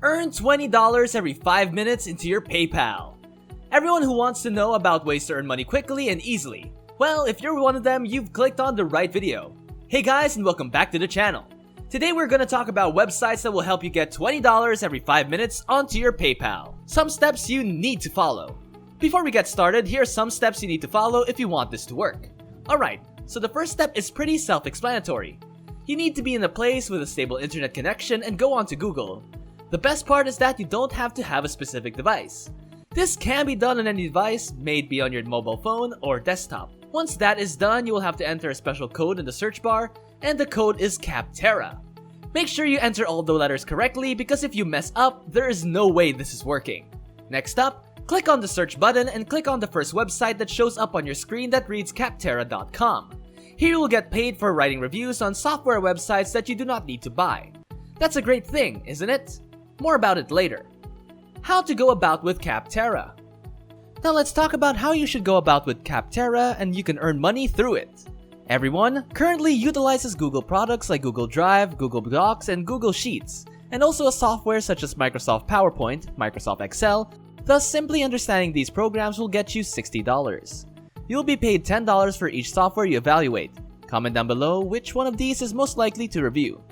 Earn $20 every 5 minutes into your PayPal. Everyone who wants to know about ways to earn money quickly and easily. Well, if you're one of them, you've clicked on the right video. Hey guys, and welcome back to the channel. Today we're gonna talk about websites that will help you get $20 every 5 minutes onto your PayPal. Some steps you need to follow. Before we get started, here are some steps you need to follow if you want this to work. Alright, so the first step is pretty self-explanatory. You need to be in a place with a stable internet connection and go onto Google. The best part is that you don't have to have a specific device. This can be done on any device, may it be on your mobile phone or desktop. Once that is done, you will have to enter a special code in the search bar, and the code is Capterra. Make sure you enter all the letters correctly because if you mess up, there is no way this is working. Next up, click on the search button and click on the first website that shows up on your screen that reads capterra.com. Here you will get paid for writing reviews on software websites that you do not need to buy. That's a great thing, isn't it? More about it later. How to go about with Capterra. Now let's talk about how you should go about with Capterra and you can earn money through it. Everyone currently utilizes Google products like Google Drive, Google Docs, and Google Sheets, and also a software such as Microsoft PowerPoint, Microsoft Excel. Thus, simply understanding these programs will get you $60. You'll be paid $10 for each software you evaluate. Comment down below which one of these is most likely to review.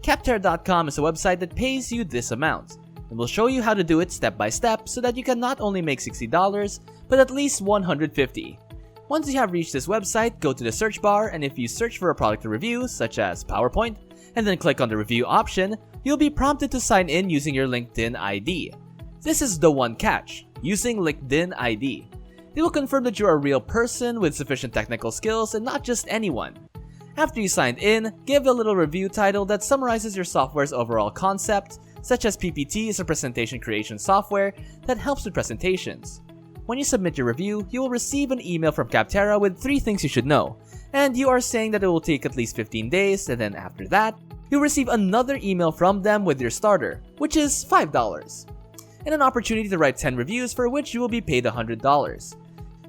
Capterra.com is a website that pays you this amount, and we'll show you how to do it step by step so that you can not only make $60, but at least $150. Once you have reached this website, go to the search bar, and if you search for a product to review, such as PowerPoint, and then click on the review option, you'll be prompted to sign in using your LinkedIn ID. This is the one catch, using LinkedIn ID. They will confirm that you're a real person with sufficient technical skills and not just anyone. After you signed in, give a little review title that summarizes your software's overall concept, such as PPT is a presentation creation software that helps with presentations. When you submit your review, you will receive an email from Capterra with 3 things you should know, and you are saying that it will take at least 15 days, and then after that, you'll receive another email from them with your starter, which is $5, and an opportunity to write 10 reviews for which you will be paid $100,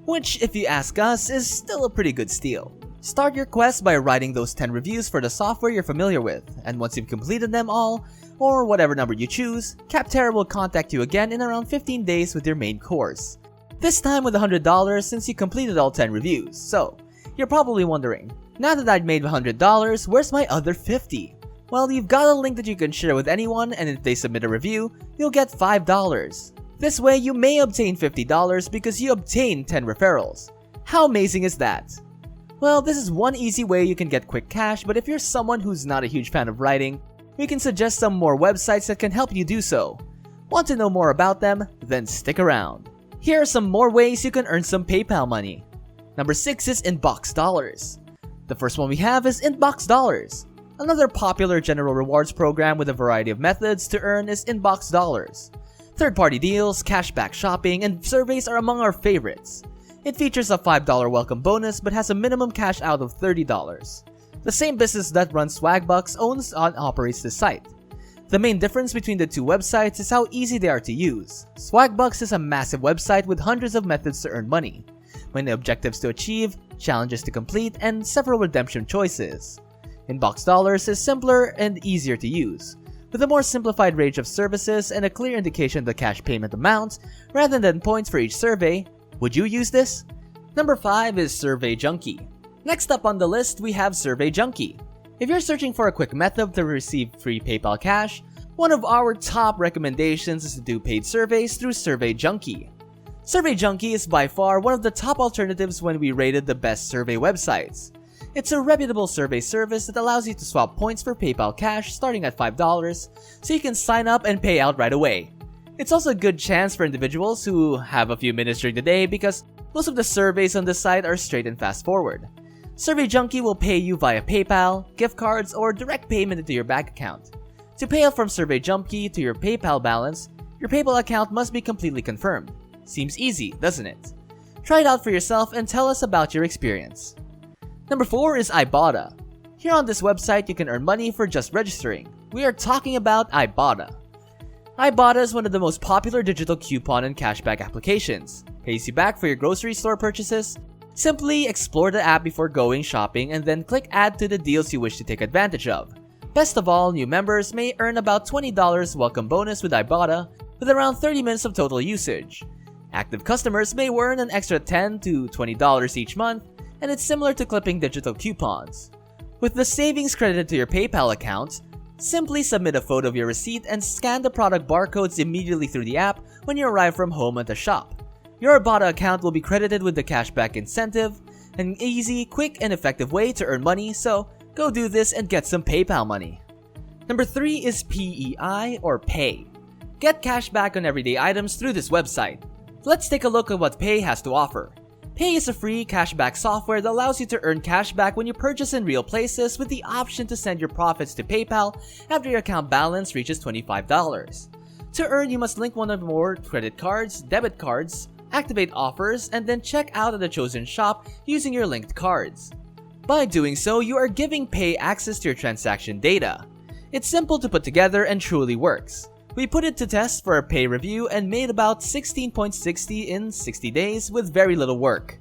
which, if you ask us, is still a pretty good steal. Start your quest by writing those 10 reviews for the software you're familiar with, and once you've completed them all, or whatever number you choose, Capterra will contact you again in around 15 days with your main course. This time with $100 since you completed all 10 reviews. So, you're probably wondering, now that I've made $100, where's my other $50? Well, you've got a link that you can share with anyone, and if they submit a review, you'll get $5. This way, you may obtain $50 because you obtained 10 referrals. How amazing is that? Well, this is one easy way you can get quick cash, but if you're someone who's not a huge fan of writing, we can suggest some more websites that can help you do so. Want to know more about them? Then stick around. Here are some more ways you can earn some PayPal money. Number 6 is Inbox Dollars. The first one we have is Inbox Dollars. Another popular general rewards program with a variety of methods to earn is Inbox Dollars. Third-party deals, cashback shopping, and surveys are among our favorites. It features a $5 welcome bonus but has a minimum cash out of $30. The same business that runs Swagbucks owns and operates this site. The main difference between the two websites is how easy they are to use. Swagbucks is a massive website with hundreds of methods to earn money, many objectives to achieve, challenges to complete, and several redemption choices. Inbox Dollars is simpler and easier to use, with a more simplified range of services and a clear indication of the cash payment amount rather than points for each survey. Would you use this? Number 5 is Survey Junkie. Next up on the list, we have Survey Junkie. If you're searching for a quick method to receive free PayPal cash, one of our top recommendations is to do paid surveys through Survey Junkie. Survey Junkie is by far one of the top alternatives when we rated the best survey websites. It's a reputable survey service that allows you to swap points for PayPal cash starting at $5, so you can sign up and pay out right away. It's also a good chance for individuals who have a few minutes during the day because most of the surveys on the site are straight and fast forward. Survey Junkie will pay you via PayPal, gift cards, or direct payment into your bank account. To pay out from Survey Junkie to your PayPal balance, your PayPal account must be completely confirmed. Seems easy, doesn't it? Try it out for yourself and tell us about your experience. Number 4 is Ibotta. Here on this website, you can earn money for just registering. We are talking about Ibotta. Ibotta is one of the most popular digital coupon and cashback applications. Pays you back for your grocery store purchases. Simply explore the app before going shopping and then click add to the deals you wish to take advantage of. Best of all, new members may earn about $20 welcome bonus with Ibotta, with around 30 minutes of total usage. Active customers may earn an extra $10 to $20 each month, and it's similar to clipping digital coupons. With the savings credited to your PayPal account, simply submit a photo of your receipt and scan the product barcodes immediately through the app when you arrive from home at the shop. Your Ibotta account will be credited with the cashback incentive, an easy, quick, and effective way to earn money, so go do this and get some PayPal money. Number 3 is PEI or Pay. Get cash back on everyday items through this website. Let's take a look at what Pay has to offer. Pay is a free cashback software that allows you to earn cash back when you purchase in real places with the option to send your profits to PayPal after your account balance reaches $25. To earn, you must link one or more credit cards, debit cards, activate offers, and then check out at the chosen shop using your linked cards. By doing so, you are giving Pay access to your transaction data. It's simple to put together and truly works. We put it to test for a Pay review and made about 16.60 in 60 days with very little work.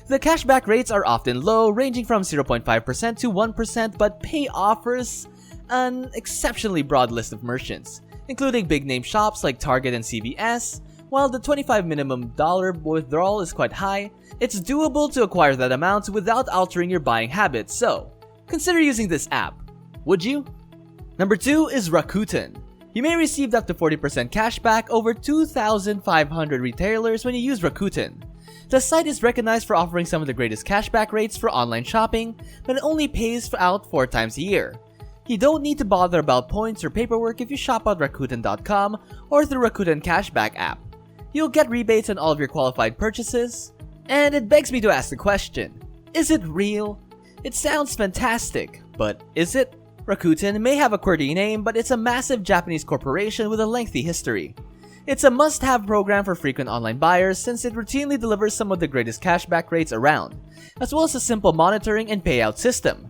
The cashback rates are often low, ranging from 0.5% to 1%, but Pay offers an exceptionally broad list of merchants, including big-name shops like Target and CVS. While the $25 minimum withdrawal is quite high, it's doable to acquire that amount without altering your buying habits, so consider using this app. Would you? Number 2 is Rakuten. You may receive up to 40% cashback over 2,500 retailers when you use Rakuten. The site is recognized for offering some of the greatest cashback rates for online shopping, but it only pays out 4 times a year. You don't need to bother about points or paperwork if you shop at Rakuten.com or through Rakuten Cashback app. You'll get rebates on all of your qualified purchases. And it begs me to ask the question, is it real? It sounds fantastic, but is it? Rakuten may have a quirky name, but it's a massive Japanese corporation with a lengthy history. It's a must-have program for frequent online buyers since it routinely delivers some of the greatest cashback rates around, as well as a simple monitoring and payout system.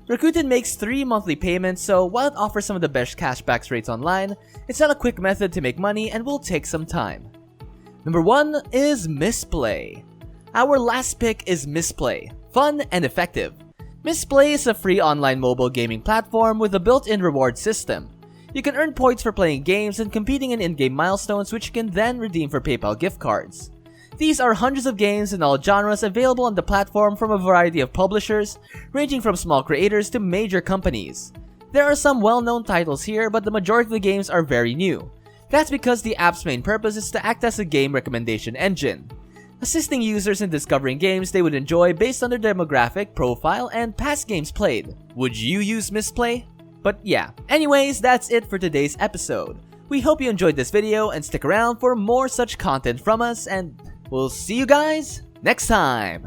Rakuten makes 3 monthly payments, so while it offers some of the best cashback rates online, it's not a quick method to make money and will take some time. Number 1 is Misplay. Our last pick is Misplay, fun and effective. Misplay is a free online mobile gaming platform with a built-in reward system. You can earn points for playing games and competing in in-game milestones, which you can then redeem for PayPal gift cards. These are hundreds of games in all genres available on the platform from a variety of publishers, ranging from small creators to major companies. There are some well-known titles here, but the majority of the games are very new. That's because the app's main purpose is to act as a game recommendation engine, assisting users in discovering games they would enjoy based on their demographic, profile, and past games played. Would you use Misplay? But yeah, anyways, that's it for today's episode. We hope you enjoyed this video and stick around for more such content from us, and we'll see you guys next time!